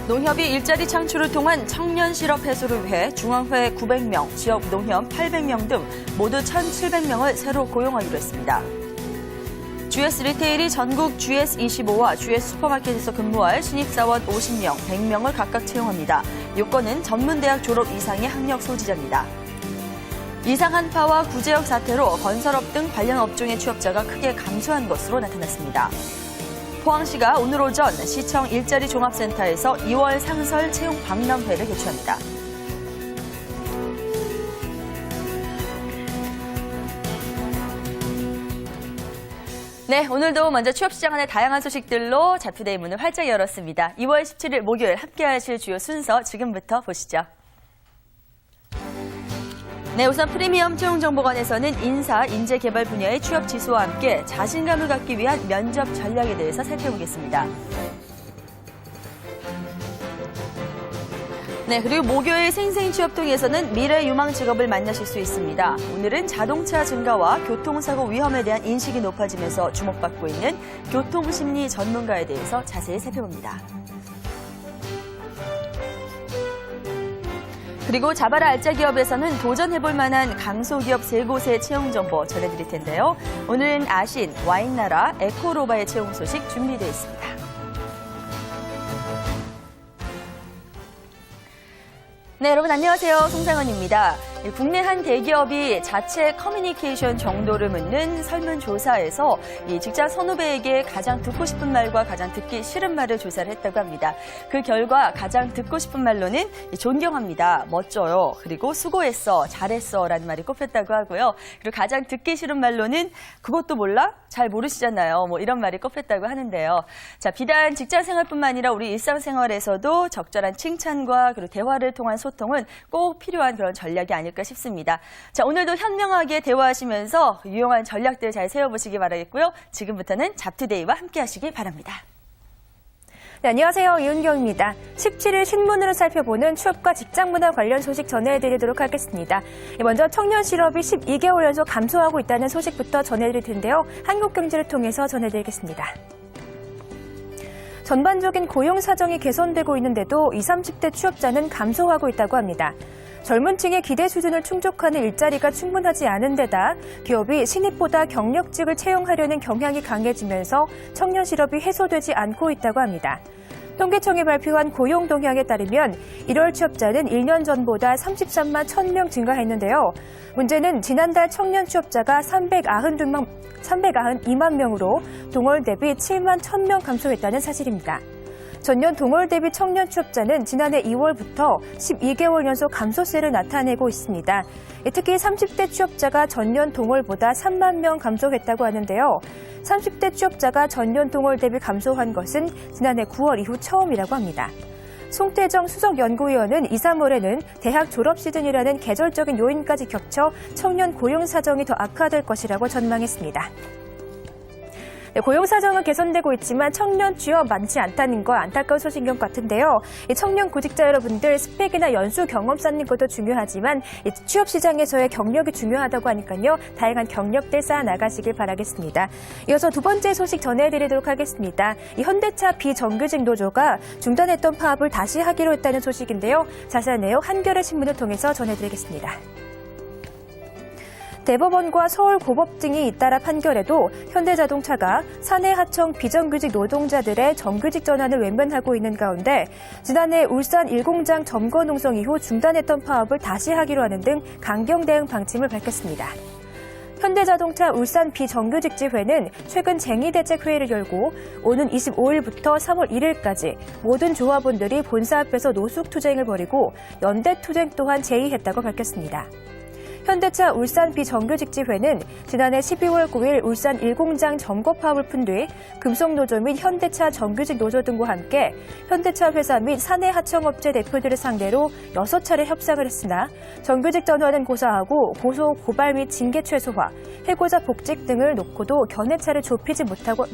농협이 일자리 창출을 통한 청년 실업 해소를 위해 중앙회 900명, 지역 농협 800명 등 모두 1,700명을 새로 고용하기로 했습니다. GS 리테일이 전국 GS25와 GS 슈퍼마켓에서 근무할 신입사원 50명, 100명을 각각 채용합니다. 요건은 전문대학 졸업 이상의 학력 소지자입니다. 이상 한파와 구제역 사태로 건설업 등 관련 업종의 취업자가 크게 감소한 것으로 나타났습니다. 포항시가 오늘 오전 시청 일자리 종합센터에서 2월 상설 채용 박람회를 개최합니다. 네, 오늘도 먼저 취업시장 안의 다양한 소식들로 잡투데이 문을 활짝 열었습니다. 2월 17일 목요일 함께하실 주요 순서 지금부터 보시죠. 네, 우선 프리미엄 채용정보관에서는 인사, 인재개발 분야의 취업 지수와 함께 자신감을 갖기 위한 면접 전략에 대해서 살펴보겠습니다. 네, 그리고 목요일 생생취업통에서는 미래 유망 직업을 만나실 수 있습니다. 오늘은 자동차 증가와 교통사고 위험에 대한 인식이 높아지면서 주목받고 있는 교통심리 전문가에 대해서 자세히 살펴봅니다. 그리고 자바라 알짜기업에서는 도전해볼 만한 강소기업 3곳의 채용 정보 전해드릴 텐데요. 오늘은 아신, 와인나라, 에코로바의 채용 소식 준비되어 있습니다. 네, 여러분 안녕하세요. 송상은입니다. 국내 한 대기업이 자체 커뮤니케이션 정도를 묻는 설문조사에서 이 직장 선후배에게 가장 듣고 싶은 말과 가장 듣기 싫은 말을 조사를 했다고 합니다. 그 결과 가장 듣고 싶은 말로는 존경합니다, 멋져요, 그리고 수고했어, 잘했어 라는 말이 꼽혔다고 하고요. 그리고 가장 듣기 싫은 말로는 그것도 몰라? 잘 모르시잖아요. 뭐 이런 말이 꼽혔다고 하는데요. 자, 비단 직장생활뿐만 아니라 우리 일상생활에서도 적절한 칭찬과 그리고 대화를 통한 소통은 꼭 필요한 그런 전략이 아닐까 싶습니다. 자, 오늘도 현명하게 대화하시면서 유용한 전략들 잘 세워보시기 바라겠고요. 지금부터는 잡투데이와 함께 하시기 바랍니다. 네, 안녕하세요. 이은경입니다. 17일 신문으로 살펴보는 취업과 직장문화 관련 소식 전해드리도록 하겠습니다. 먼저 청년 실업이 12개월 연속 감소하고 있다는 소식부터 전해드릴 텐데요. 한국경제를 통해서 전해드리겠습니다. 전반적인 고용 사정이 개선되고 있는데도 20, 30대 취업자는 감소하고 있다고 합니다. 젊은 층의 기대 수준을 충족하는 일자리가 충분하지 않은 데다 기업이 신입보다 경력직을 채용하려는 경향이 강해지면서 청년 실업이 해소되지 않고 있다고 합니다. 통계청이 발표한 고용 동향에 따르면 1월 취업자는 1년 전보다 33만 1,000명 증가했는데요. 문제는 지난달 청년 취업자가 392만 명으로 동월 대비 7만 1,000명 감소했다는 사실입니다. 전년 동월 대비 청년 취업자는 지난해 2월부터 12개월 연속 감소세를 나타내고 있습니다. 특히 30대 취업자가 전년 동월보다 3만 명 감소했다고 하는데요. 30대 취업자가 전년 동월 대비 감소한 것은 지난해 9월 이후 처음이라고 합니다. 송태정 수석연구위원은 2, 3월에는 대학 졸업 시즌이라는 계절적인 요인까지 겹쳐 청년 고용 사정이 더 악화될 것이라고 전망했습니다. 네, 고용 사정은 개선되고 있지만 청년 취업 많지 않다는 건 안타까운 소식인 것 같은데요. 청년 구직자 여러분들 스펙이나 연수 경험 쌓는 것도 중요하지만 취업 시장에서의 경력이 중요하다고 하니까요. 다양한 경력들 쌓아 나가시길 바라겠습니다. 이어서 두 번째 소식 전해드리도록 하겠습니다. 현대차 비정규직 노조가 중단했던 파업을 다시 하기로 했다는 소식인데요. 자세한 내용 한겨레 신문을 통해서 전해드리겠습니다. 대법원과 서울고법 등이 잇따라 판결해도 현대자동차가 사내 하청 비정규직 노동자들의 정규직 전환을 외면하고 있는 가운데 지난해 울산 1공장 점거 농성 이후 중단했던 파업을 다시 하기로 하는 등 강경 대응 방침을 밝혔습니다. 현대자동차 울산 비정규직지회는 최근 쟁의대책회의를 열고 오는 25일부터 3월 1일까지 모든 조합원들이 본사 앞에서 노숙투쟁을 벌이고 연대투쟁 또한 제의했다고 밝혔습니다. 현대차 울산 비정규직지회는 지난해 12월 9일 울산 1공장 점거 파업을 푼 뒤 금속노조 및 현대차 정규직 노조 등과 함께 현대차 회사 및 사내 하청업체 대표들을 상대로 6차례 협상을 했으나 정규직 전환은 고사하고 고소, 고발 및 징계 최소화, 해고자 복직 등을 놓고도 견해차를 좁히지 못했다고